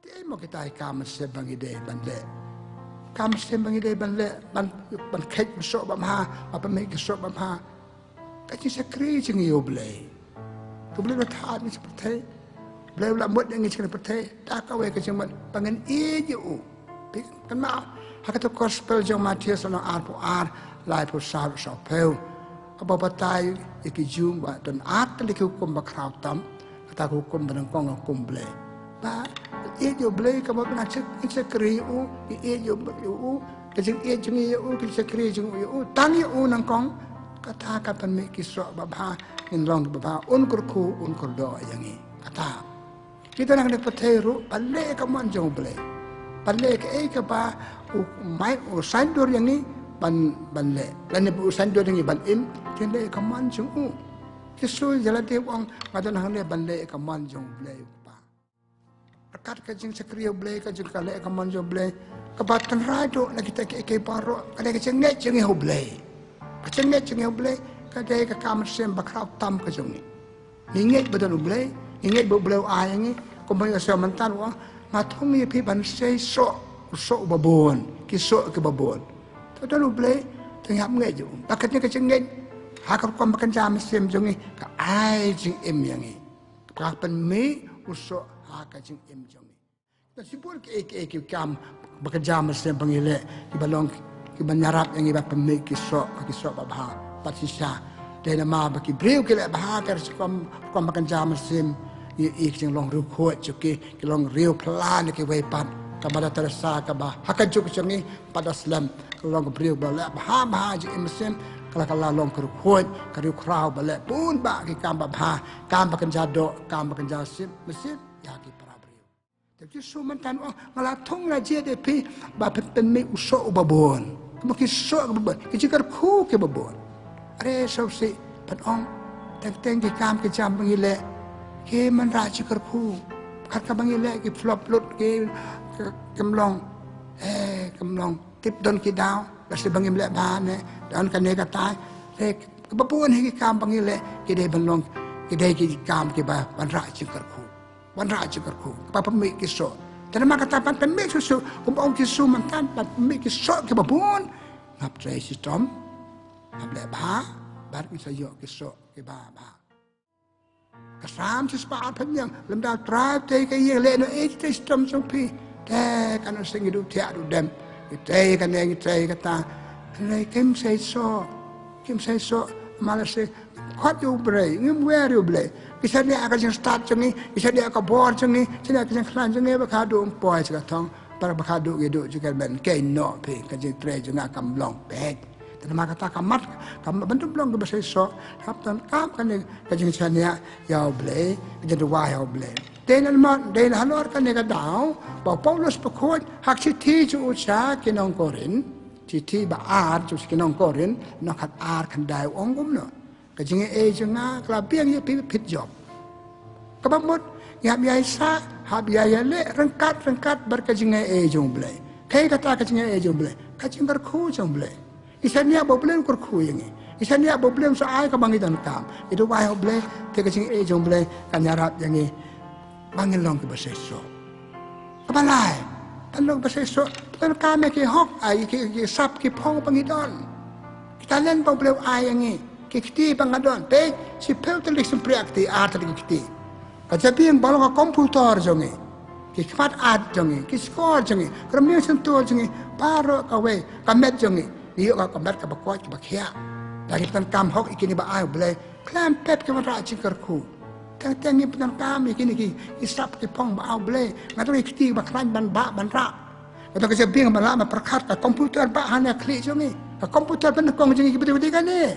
Dia mau kita ikam sebang ide banle. Kam sebang ide banle ban kek besok bamha apa mai besok bamha. Kaji sekri jeng KHUBLEI. KHUBLEI bertahan ni seperti boleh ulah buat yang ini seperti tak kawai kecempat pangan iu. Kan mau hak tu gospel jong Matius sono ar lai pu sar sapeu. Apa batai iki jum ba dan at li hukum bakrau tam kata hukum benangkong KHUBLEI. Ba KHUBLEI ka ba na sekri u KHUBLEI kejeng jeng iu sekri jeng iu tang iu nangkong kata kapan mi kisok babha in long babha kurku kurdo yang ini kata kita nak peteru balik ke man KHUBLEI balik ke ba mai sandur yang ni ban le dan bu sandur yang ni ban im kene ke man KHUBLEI kisu jalan dia wang ngadan hang le ban le ke man KHUBLEI ba akat ke jing sekri KHUBLEI ke jing kale ke man KHUBLEI ke batan rado nak kita ke baro ada ke jeng KHUBLEI kecengit KHUBLEI kadai ke kamar sem bakrau tam ke jong ni inget betul KHUBLEI inget beliau ayang ni kumpul saya mentan wah ngatung ni pi ban sei sok babon kisok ke babon tu KHUBLEI tengah mengai jong pakatnya kecengit hakap kuam makan jam sem jong ni ke ai jing em yang ni kapan me usok hak jing em jong ni nasibul ke kam bekerja sem pangile di balong kiban nyarap yang iba pemik kisok babha patisha de nama baki breu kele bah ter kom makan jam sim ik jing long ru khot chuki ki long riu plan ki wei pat kamada teresa ka ba hakan juk changi pada slam long breu bala bah ji imsim kala long ru khot ka riu krau bala pun ba ki kam babha kam makan jado kam makan jasim mesim ya ki tapi sumantan ngalatung la je de pi ba pemik usok babon mungkin sok babon kijikar khu ke babon are sau si padong teng ki kam ke jam bangile ke man ra jikar khu khat ka bangile ki flop lut ke kamlong tip don ki daw basi bangile ba ne dan kan ne ka tai ke babon ki kam bangile ki de banlong ki de ki kam ki ba man ra jikar khu pa pemik ki sok dan maka tapan pemik susu kumpong kisu mantan pemik kisok ke babon ngap trai sistem able bah bar bisa yo kisok ke ba kasam sispa penyang lemda trai te ke ye le no sistem sopi te kan sing hidup tiak du dem te kan yang te kata le kim sai so malas se KHUBLEI ngim wer KHUBLEI kisah dia akan jeng start jengi kisah dia akan bor jengi sini akan jeng klan jengi bakadu poi sekatong para bakadu gitu juga ben Kane no pe kan jeng tre jeng akan long pek dan maka kata kamat bentuk long ke bahasa so haptan kam kan jeng chania KHUBLEI jeng JOWAI dan halor kan dia daw bahwa Paulus pekut hak citi ju uca kinong korin citi ba ar ju kinong korin nak hat ar kan dai ongum no kajing jenga kelabiang ya pit job kabamut ya biasa habiaya le rengkat berkajing KHUBLEI kai kata kajing KHUBLEI kajing berku KHUBLEI isania boblem kurku yang isania boblem soai ka bangitan kam itu KHUBLEI te kajing KHUBLEI kan nyarap yang bangin long ke baseso kabalai tanong baseso tan kame ki hok ai ki sap ki phong pangidon kita len boblem ai yang kiti pangadon pe si pel telik sempriakti art kiti kajabi yang balong komputer jongi ki kmat art jongi ki skor jongi kremio sentuh jongi paro kawe kamet jongi iyo ka kamet ka bakwa ki bakhia dari tan kam hok ikini ba ai blai klam pep ke mara cingkarku tang ni tan kam ikini ki sap ki pong ba ai blai ngato kiti bakran ban ra atau kajabi yang balama perkat ka komputer ba hanya klik jongi ka komputer ban kong jongi ki betul-betul kan ni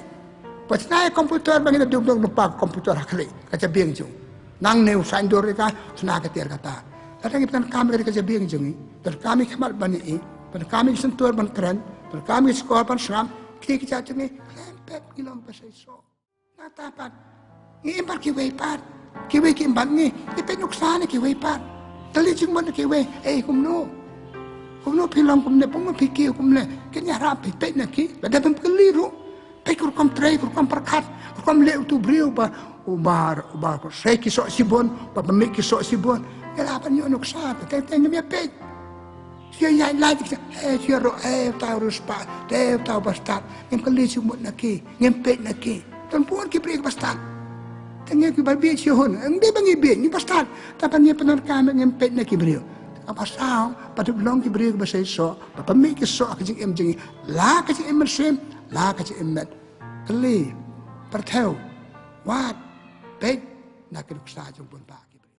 pasal komputer bagi kita lupa komputer hakli kaca biang jung nang neu sandur kita senang ketir kata kadang kita kami kaca biang jungi dan kami kemal bani dan kami sentuh ban keren dan kami sekolah ban seram kita jungi lempet kilong pasai so natapat ini empat kiwe kimbat ni kita nuksana kiwe pat tali Jingmut kiwe kumno pilong kumne pungu pikir kumne kenya rapi pet naki pada pemkeliru kurkom tray kurkom perkat kurkom le tu brio ba ubar sei kisok SHIBUN ba pemik kisok SHIBUN Kailangan nyo anok sa atin. Tingnan niya peg. Siya yan lagi siya. Siya ro tao ruspa. Tao bastat. Ngem kalisyo mo na ki. Ngem peg na ki. Tanpuan ki prig bastat. Tingnan ki barbi siya hon. Ang di bang ibig ni bastat. Tapan niya panar kami ngem peg na ki brio. Apa sao? Patulong ki brio basay so. Papamay ki so akajing emjing. La kajing emersim. La kajing emet. Kali. Perteu. Wat. Peg. Nak keduk sa jong pun pak.